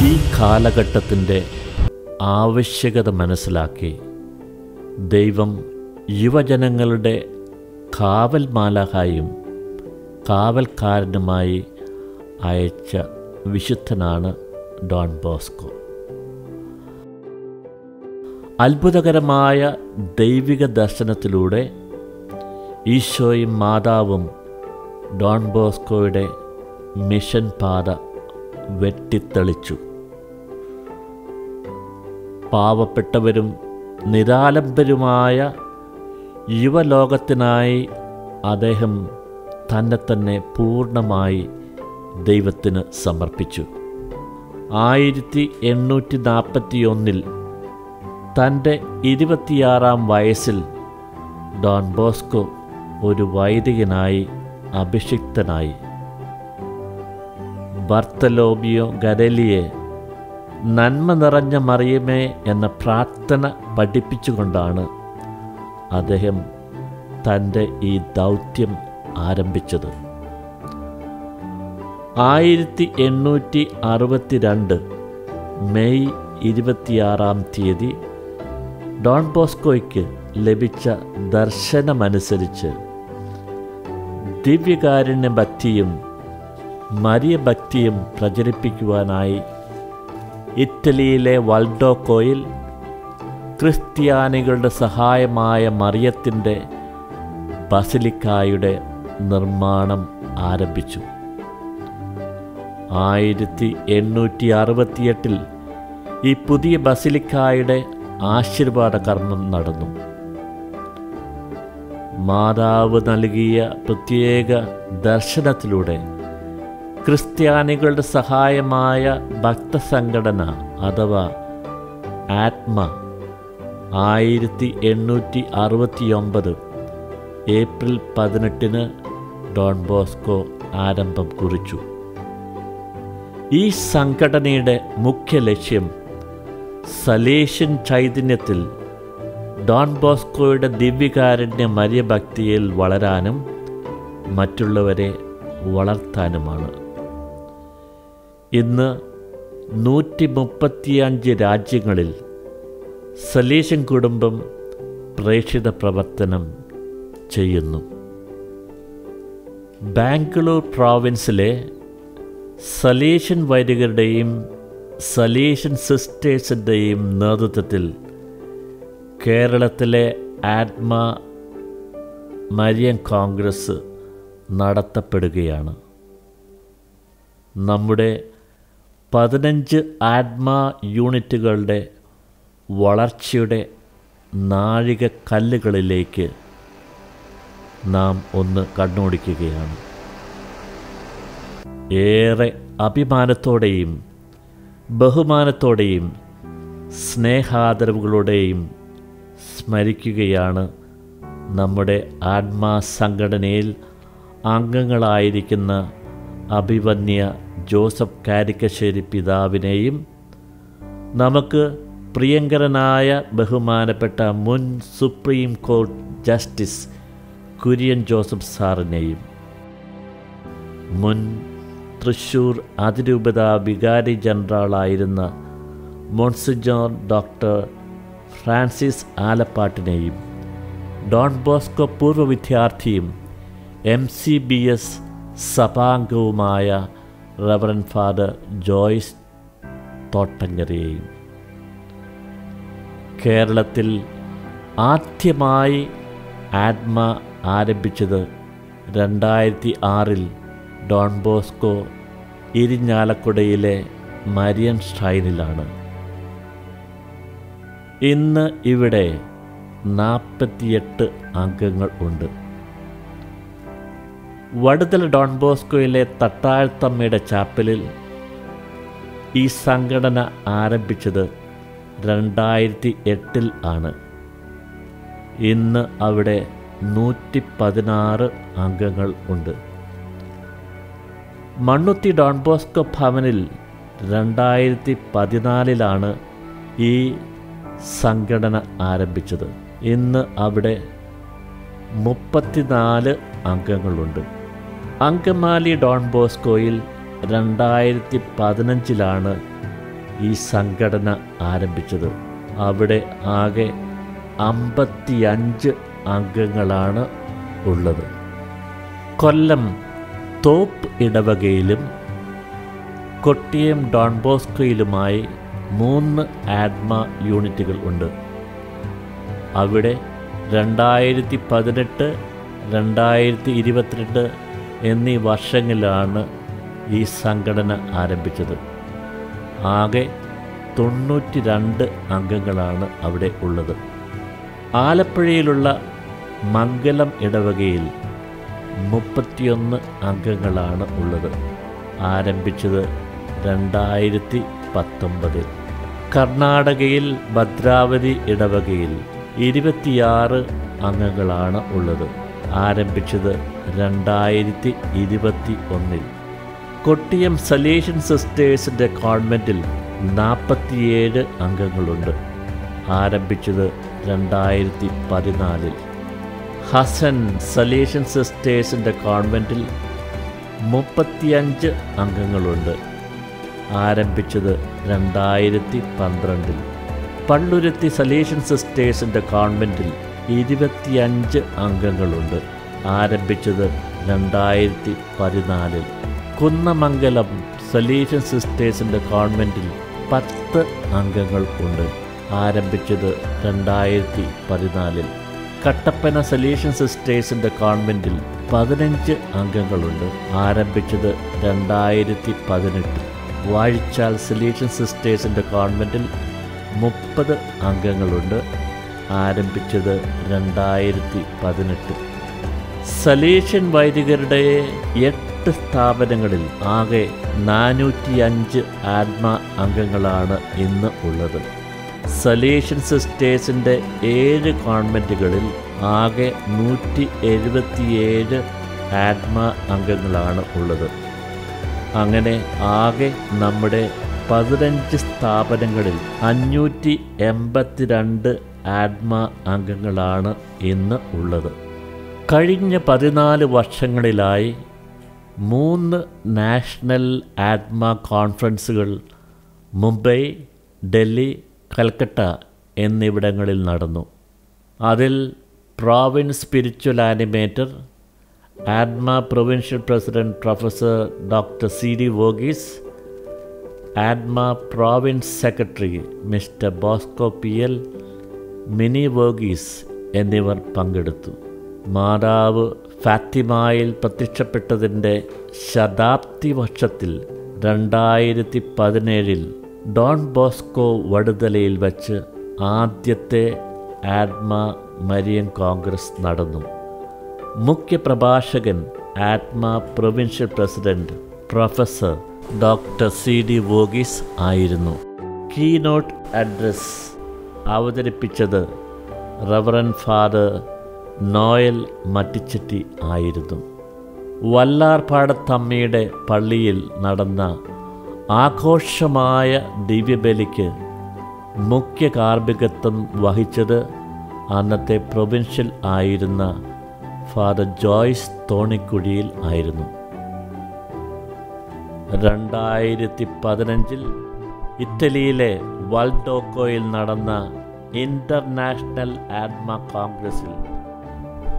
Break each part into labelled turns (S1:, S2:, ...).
S1: ഈ കാലഘട്ടത്തിൻ്റെ ആവശ്യകത മനസ്സിലാക്കി ദൈവം യുവജനങ്ങളുടെ കാവൽ മാലാഖായും കാവൽക്കാരനുമായി അയച്ച വിശുദ്ധനാണ് ഡോൺ ബോസ്കോ. അത്ഭുതകരമായ ദൈവിക ദർശനത്തിലൂടെ ഈശോയും മാതാവും ഡോൺ ബോസ്കോയുടെ മിഷൻ പാത വെട്ടിത്തെളിച്ചു. പാവപ്പെട്ടവരും നിരാലംബരുമായ യുവലോകത്തിനായി അദ്ദേഹം തന്നെ പൂർണ്ണമായി ദൈവത്തിന് സമർപ്പിച്ചു. 1841 തൻ്റെ 26-ാം വയസ്സിൽ ഡോൺ ബോസ്കോ ഒരു വൈദികനായി അഭിഷിക്തനായി. ബർത്തലോമിയോ ഗരലിയെ നന്മ നിറഞ്ഞ മറിയമേ എന്ന പ്രാർത്ഥന പഠിപ്പിച്ചുകൊണ്ടാണ് അദ്ദേഹം തൻ്റെ ഈ ദൗത്യം ആരംഭിച്ചത്. 1862 മെയ് 26-ാം തീയതി ഡോൺ ബോസ്കോയ്ക്ക് ലഭിച്ച ദർശനമനുസരിച്ച് ദിവ്യകാരുണ്യ ഭക്തിയും മരിയ ഭക്തിയും പ്രചരിപ്പിക്കുവാനായി ഇറ്റലിയിലെ വൾഡോക്കോയിൽ ക്രിസ്ത്യാനികളുടെ സഹായമായ മറിയത്തിൻ്റെ ബസിലിക്കായുടെ നിർമ്മാണം ആരംഭിച്ചു. 1868 ഈ പുതിയ ബസിലിക്കായുടെ ആശീർവാദ കർമ്മം നടന്നു. മാതാവ് നൽകിയ പ്രത്യേക ദർശനത്തിലൂടെ ക്രിസ്ത്യാനികളുടെ സഹായമായ ഭക്തസംഘടന അഥവാ ആത്മ 1869 ഏപ്രിൽ 18 ഡോൺ ബോസ്കോ ആരംഭം കുറിച്ചു. ഈ സംഘടനയുടെ മുഖ്യ ലക്ഷ്യം സലേഷ്യൻ ചൈതന്യത്തിൽ ഡോൺ ബോസ്കോയുടെ ദിവ്യകാരുണ്യ മര്യഭക്തിയിൽ വളരാനും മറ്റുള്ളവരെ വളർത്താനുമാണ്. ഇന്ന് 135 രാജ്യങ്ങളിൽ സലേഷ്യൻ കുടുംബം പ്രേക്ഷിത പ്രവർത്തനം ചെയ്യുന്നു. ബാംഗ്ലൂർ പ്രോവിൻസിലെ സലേഷ്യൻ വൈദികരുടെയും സലേഷ്യൻ സിസ്റ്റേഴ്സിൻ്റെയും നേതൃത്വത്തിൽ കേരളത്തിലെ ആത്മ മരിയൻ കോൺഗ്രസ് നടത്തപ്പെടുകയാണ്. നമ്മുടെ 15 ആത്മ യൂണിറ്റുകളുടെ വളർച്ചയുടെ നാഴികക്കല്ലുകളിലേക്ക് നാം ഒന്ന് കണ്ണോടിക്കുകയാണ്. ഏറെ അഭിമാനത്തോടെയും ബഹുമാനത്തോടെയും സ്നേഹാദരവുകളോടെയും സ്മരിക്കുകയാണ് നമ്മുടെ ആത്മാ സംഘടനയിൽ അംഗങ്ങളായിരിക്കുന്ന അഭിവന്യ ജോസഫ് കാരിക്കശ്ശേരി പിതാവിനെയും നമുക്ക് പ്രിയങ്കരനായ ബഹുമാനപ്പെട്ട മുൻ സുപ്രീം കോടതി ജസ്റ്റിസ് കുര്യൻ ജോസഫ് സാറിനെയും മുൻ തൃശ്ശൂർ അതിരൂപത വികാരി ജനറലായിരുന്ന മോൺസിഞ്ഞോർ ഡോക്ടർ ഫ്രാൻസിസ് ആലപ്പാട്ടിനെയും ഡോൺ ബോസ്കോ പൂർവ്വ വിദ്യാർത്ഥിയും MCBS സഭാംഗവുമായ റവറൻ ഫാദർ ജോയ്സ് തോട്ടങ്ങരയെയും കേരളത്തിൽ ആദ്യമായി ആത്മ ആരംഭിച്ചത് 2006 ഡോൺ ബോസ്കോ ഇരിഞ്ഞാലക്കുടയിലെ മരിയൻ ഷ്രൈനിലാണ്. ഇന്ന് ഇവിടെ 48 അംഗങ്ങൾ ഉണ്ട്. വടുതല ഡോൺ ബോസ്കോയിലെ തട്ടാഴ്ത്തമ്മയുടെ ചാപ്പലിൽ ഈ സംഘടന ആരംഭിച്ചത് 2008 ആണ്. ഇന്ന് അവിടെ 116 അംഗങ്ങൾ ഉണ്ട്. മണ്ണുത്തി ഡോൺ ബോസ്കോ ഭവനിൽ 2014 ഈ സംഘടന ആരംഭിച്ചത്. ഇന്ന് അവിടെ 34 അംഗങ്ങളുണ്ട്. അങ്കമാലി ഡോൺ ബോസ്കോയിൽ 2015 ഈ സംഘടന ആരംഭിച്ചത്. അവിടെ ആകെ 55 അംഗങ്ങളാണ് ഉള്ളത്. കൊല്ലം തോപ്പ് ഇടവകയിലും കൊട്ടിയം ഡോൺ ബോസ്കോയിലുമായി 3 ആത്മ യൂണിറ്റുകൾ ഉണ്ട്. അവിടെ 2018, 2022 എന്നീ വർഷങ്ങളിലാണ് ഈ സംഘടന ആരംഭിച്ചത്. ആകെ 92 അംഗങ്ങളാണ് അവിടെ ഉള്ളത്. ആലപ്പുഴയിലുള്ള മംഗലം ഇടവകയിൽ 31 അംഗങ്ങളാണ് ഉള്ളത്. ആരംഭിച്ചത് 2019. കർണാടകയിൽ ഭദ്രാവതി ഇടവകയിൽ 26 അംഗങ്ങളാണ് ഉള്ളത്. ആരംഭിച്ചത് 2021. കൊട്ടിയം സലേഷ്യൻ സിസ്റ്റേഴ്സിൻ്റെ കോൺവെൻറ്റിൽ 47 അംഗങ്ങളുണ്ട്. ആരംഭിച്ചത് 2014. ഹസൻ സലേഷ്യൻ സിസ്റ്റേഴ്സിൻ്റെ കോൺവെൻറ്റിൽ 35 അംഗങ്ങളുണ്ട്. ആരംഭിച്ചത് 2012. പള്ളുരുത്തി സലേഷ്യൻ സിസ്റ്റേഴ്സിൻ്റെ കോൺവെൻറ്റിൽ 25 അംഗങ്ങളുണ്ട്. ആരംഭിച്ചത് 2014. കുന്നമംഗലം സലേഷ്യൻ സിസ്റ്റേഴ്സിൻ്റെ കോൺവെൻറ്റിൽ 10 അംഗങ്ങൾ ഉണ്ട്. ആരംഭിച്ചത് 2014. കട്ടപ്പന സലേഷ്യൻ സിസ്റ്റേഴ്സിൻ്റെ കോൺവെൻറ്റിൽ 15 അംഗങ്ങളുണ്ട്. ആരംഭിച്ചത് 2018. വാഴിച്ചാൽ സലേഷ്യൻ സിസ്റ്റേഴ്സിൻ്റെ കോൺവെൻറ്റിൽ 30 അംഗങ്ങളുണ്ട്. ആരംഭിച്ചത് 2018. സലേഷ്യൻ വൈദികരുടെ 8 സ്ഥാപനങ്ങളിൽ ആകെ 405 ആത്മ അംഗങ്ങളാണ് ഇന്ന് ഉള്ളത്. സലേഷ്യൻ സിസ്റ്റേഴ്സിൻ്റെ 7 കോൺവെൻറ്റുകളിൽ ആകെ 177 ആത്മ അംഗങ്ങളാണ് ഉള്ളത്. അങ്ങനെ ആകെ നമ്മുടെ 15 സ്ഥാപനങ്ങളിൽ 582 ആത്മ അംഗങ്ങളാണ് ഇന്ന് ഉള്ളത്. കഴിഞ്ഞ 14 വർഷങ്ങളിലായി 3 നാഷണൽ ആത്മ കോൺഫറൻസുകൾ മുംബൈ, ഡൽഹി, കൽക്കട്ട എന്നിവിടങ്ങളിൽ നടന്നു. അതിൽ province spiritual animator, Atma provincial president professor doctor CD Varghese, Atma province secretary mister Bosco PL, Mini Varghese എന്നിവർ പങ്കെടുത്തു. മാതാവ് ഫാത്തിമയിൽ പ്രത്യക്ഷപ്പെട്ടതിൻ്റെ ശതാബ്ദി വർഷത്തിൽ 2017 ഡോൺ ബോസ്കോ വടുതലയിൽ വച്ച് ആദ്യത്തെ ആത്മ മരിയൻ കോൺഗ്രസ് നടന്നു. മുഖ്യ പ്രഭാഷകൻ ആത്മ provincial president professor doctor CD വോഗീസ് ആയിരുന്നു. കീനോട്ട് അഡ്രസ് അവതരിപ്പിച്ചത് റവറൻ ഫാദർ നോയൽ മറ്റിച്ചെട്ടി ആയിരുന്നു. വല്ലാർപാടത്തമ്മയുടെ പള്ളിയിൽ നടന്ന ആഘോഷമായ ദിവ്യബലിക്ക് മുഖ്യ കാർമ്മികത്വം വഹിച്ചത് അന്നത്തെ പ്രൊവിൻഷ്യൽ ആയിരുന്ന ഫാദർ ജോയ്സ് തോണിക്കുഴിയിൽ ആയിരുന്നു. 2015 ഇറ്റലിയിലെ വാൽഡോക്കോയിൽ നടന്ന ഇൻ്റർനാഷണൽ ആത്മ കോൺഗ്രസിൽ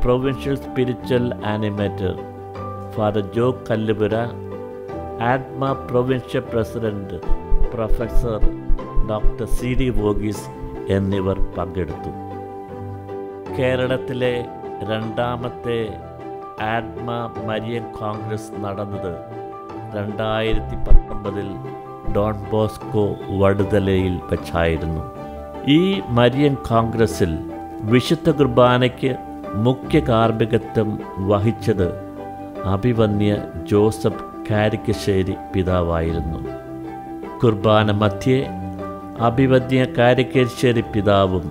S1: പ്രൊവിൻഷ്യൽ സ്പിരിച്വൽ ആനിമേറ്റർ ഫാദർ ജോ കല്ലുപുര, ആത്മ provincial president professor doctor CD വോഗീസ് എന്നിവർ പങ്കെടുത്തു. കേരളത്തിലെ 2ാമത്തെ ആത്മ മരിയൻ കോൺഗ്രസ് നടന്നത് 2019 ഡോൺ ബോസ്കോ വടുതലയിൽ വെച്ചായിരുന്നു. ഈ മരിയൻ കോൺഗ്രസിൽ വിശുദ്ധ കുർബാനയ്ക്ക് മുഖ്യ കാർമ്മികത്വം വഹിച്ചത് അഭിവന്യ ജോസഫ് കാരിക്കശ്ശേരി പിതാവായിരുന്നു. കുർബാന മധ്യേ അഭിവന്യ കാരിക്കശ്ശേരി പിതാവും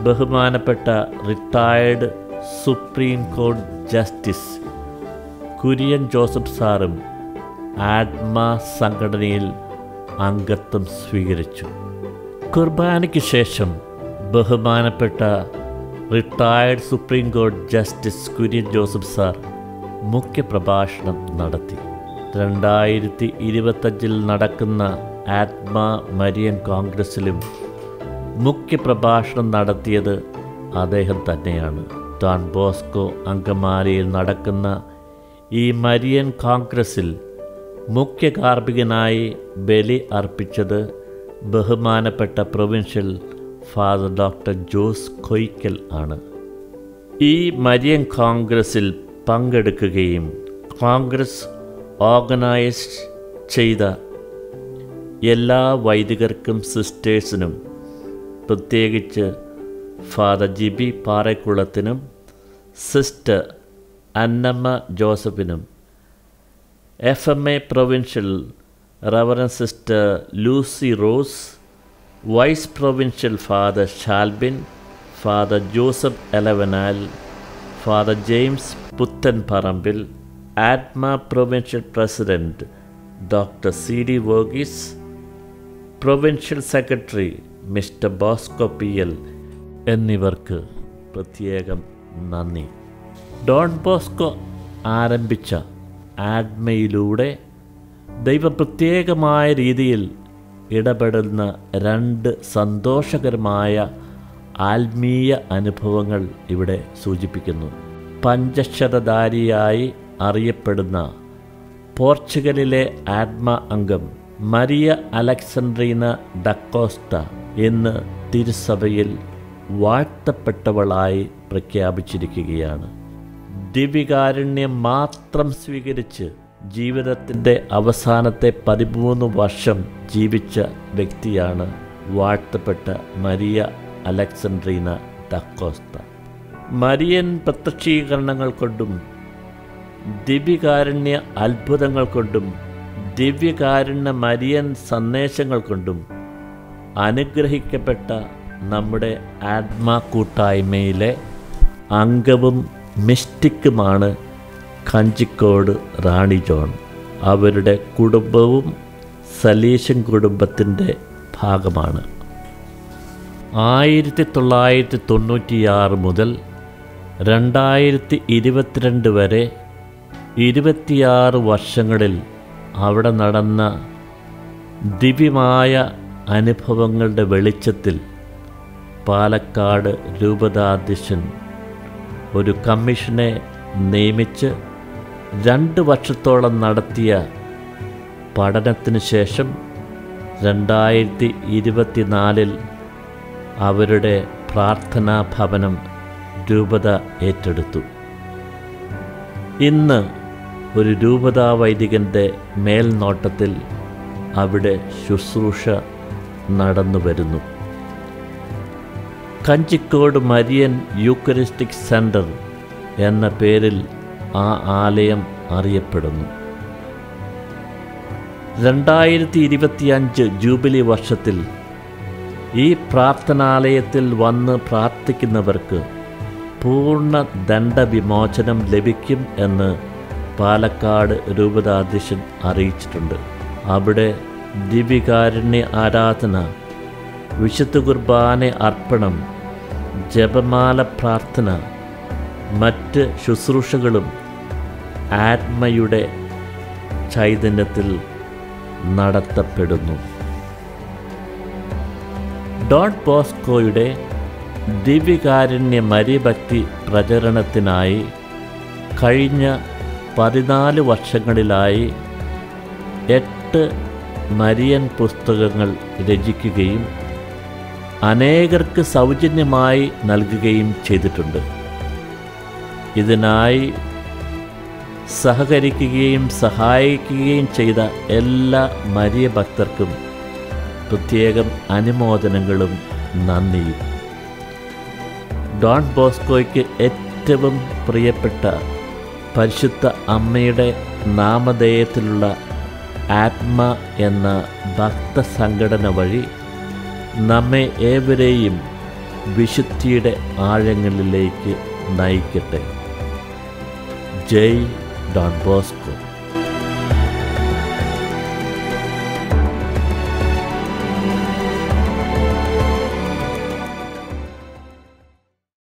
S1: ബഹുമാനപ്പെട്ട റിട്ടയർഡ് സുപ്രീം കോടതി ജസ്റ്റിസ് കുര്യൻ ജോസഫ് സാറും ആത്മ സംഘടനയിൽ അംഗത്വം സ്വീകരിച്ചു. കുർബാനയ്ക്ക് ശേഷം ബഹുമാനപ്പെട്ട റിട്ടയർഡ് സുപ്രീം കോടതി ജസ്റ്റിസ് കുര്യൻ ജോസഫ് സാർ മുഖ്യപ്രഭാഷണം നടത്തി. 2025 നടക്കുന്ന ആത്മാ മരിയൻ കോൺഗ്രസ്സിലും മുഖ്യ പ്രഭാഷണം നടത്തിയത് അദ്ദേഹം തന്നെയാണ്. ഡോൺ ബോസ്കോ അങ്കമാലിയിൽ നടക്കുന്ന ഈ മരിയൻ കോൺഗ്രസ്സിൽ മുഖ്യ കാർമ്മികനായി ബലി അർപ്പിച്ചത് ബഹുമാനപ്പെട്ട പ്രൊവിൻഷ്യൽ ഫാദർ ഡോക്ടർ ജോസ് കൊയ്ക്കൽ ആണ്. ഈ മരിയൻ കോൺഗ്രസ്സിൽ പങ്കെടുക്കുകയും കോൺഗ്രസ് ഓർഗനൈസ് ചെയ്ത എല്ലാ വൈദികർക്കും സിസ്റ്റേഴ്സിനും, പ്രത്യേകിച്ച് ഫാദർ ജിബി പാറക്കുളത്തിനും സിസ്റ്റർ അന്നമ്മ ജോസഫിനും, FMA provincial reverend sister Lucy Rose, vice provincial father Shalbin, father Joseph Elavanal, father James Puthen Parambil, Atma provincial president doctor CD Varghese, provincial secretary mister Bosco PL എന്നിവർക്ക് പ്രത്യേകം നന്ദി. ഡോൺ ബോസ്കോ ആരംഭിച്ച ആത്മയിലൂടെ ദൈവം പ്രത്യേകമായ രീതിയിൽ ഇടപെടുന്ന 2 സന്തോഷകരമായ ആത്മീയ അനുഭവങ്ങൾ ഇവിടെ സൂചിപ്പിക്കുന്നു. പഞ്ചക്ഷരധാരിയായി അറിയപ്പെടുന്ന പോർച്ചുഗലിലെ ആത്മാ അംഗം മരിയ അലക്സാൻഡ്രീന ഡക്കോസ്റ്റ ഇന്ന് തിരുസഭയിൽ വാഴ്ത്തപ്പെട്ടവളായി പ്രഖ്യാപിച്ചിരിക്കുകയാണ്. ദിവ്യകാരുണ്യം മാത്രം സ്വീകരിച്ച് ജീവിതത്തിൻ്റെ അവസാനത്തെ 13 വർഷം ജീവിച്ച വ്യക്തിയാണ് വാഴ്ത്തപ്പെട്ട മരിയ അലക്സാൻഡ്രീന ഡക്കോസ്റ്റ. മരിയൻ പ്രത്യക്ഷീകരണങ്ങൾ കൊണ്ടും ദിവ്യകാരുണ്യ അത്ഭുതങ്ങൾ കൊണ്ടും ദിവ്യകാരുണ്യ മരിയൻ സന്ദേശങ്ങൾ കൊണ്ടും അനുഗ്രഹിക്കപ്പെട്ട നമ്മുടെ ആത്മാ കൂട്ടായ്മയിലെ അംഗവും മിസ്റ്റിക്കുമാണ് കഞ്ചിക്കോട് റാണി ജോൺ. അവരുടെ കുടുംബവും സലീഷൻ കുടുംബത്തിൻ്റെ ഭാഗമാണ്. 1996 മുതൽ 2022 വരെ 26 വർഷങ്ങളിൽ അവിടെ നടന്ന ദിവ്യമായ അനുഭവങ്ങളുടെ വെളിച്ചത്തിൽ പാലക്കാട് രൂപതാധ്യക്ഷൻ ഒരു കമ്മീഷനെ നിയമിച്ച് 2 വർഷത്തോളം നടത്തിയ പഠനത്തിന് ശേഷം 2024 അവരുടെ പ്രാർത്ഥനാ ഭവനം രൂപത ഏറ്റെടുത്തു. ഇന്ന് ഒരു രൂപതാ വൈദികൻ്റെ മേൽനോട്ടത്തിൽ അവിടെ ശുശ്രൂഷ നടന്നു വരുന്നു. കഞ്ചിക്കോട് മരിയൻ യൂക്കറിസ്റ്റിക് സെൻറ്റർ എന്ന പേരിൽ ആ ആലയം അറിയപ്പെടുന്നു. 2025 ജൂബിലി വർഷത്തിൽ ഈ പ്രാർത്ഥനാലയത്തിൽ വന്ന് പ്രാർത്ഥിക്കുന്നവർക്ക് പൂർണ്ണ ദണ്ഡവിമോചനം ലഭിക്കും എന്ന് പാലക്കാട് രൂപതാധ്യക്ഷൻ അറിയിച്ചിട്ടുണ്ട്. അവിടെ ദിവ്യകാരുണ്യ ആരാധന, വിശുദ്ധ കുർബാന അർപ്പണം, ജപമാല പ്രാർത്ഥന, മറ്റ് ശുശ്രൂഷകളും ആത്മയുടെ ചൈതന്യത്തിൽ നടത്തപ്പെടുന്നു. ഡോൺ ബോസ്കോയുടെ ദിവ്യകാരുണ്യ മരിഭക്തി പ്രചരണത്തിനായി കഴിഞ്ഞ 14 വർഷങ്ങളിലായി 8 മരിയൻ പുസ്തകങ്ങൾ രചിക്കുകയും അനേകർക്ക് സൗജന്യമായി നൽകുകയും ചെയ്തിട്ടുണ്ട്. ഇതിനായി സഹകരിക്കുകയും സഹായിക്കുകയും ചെയ്ത എല്ലാ മരിയ ഭക്തർക്കും പ്രത്യേകം അനുമോദനങ്ങളും നന്ദിയും. ഡോൺ ബോസ്കോയ്ക്ക് ഏറ്റവും പ്രിയപ്പെട്ട പരിശുദ്ധ അമ്മയുടെ നാമധേയത്തിലുള്ള ആത്മ എന്ന ഭക്തസംഘടന വഴി നമ്മെ ഏവരെയും വിശുദ്ധിയുടെ ആഴങ്ങളിലേക്ക് നയിക്കട്ടെ. ജയ് ഡോൺ ബോസ്കോ.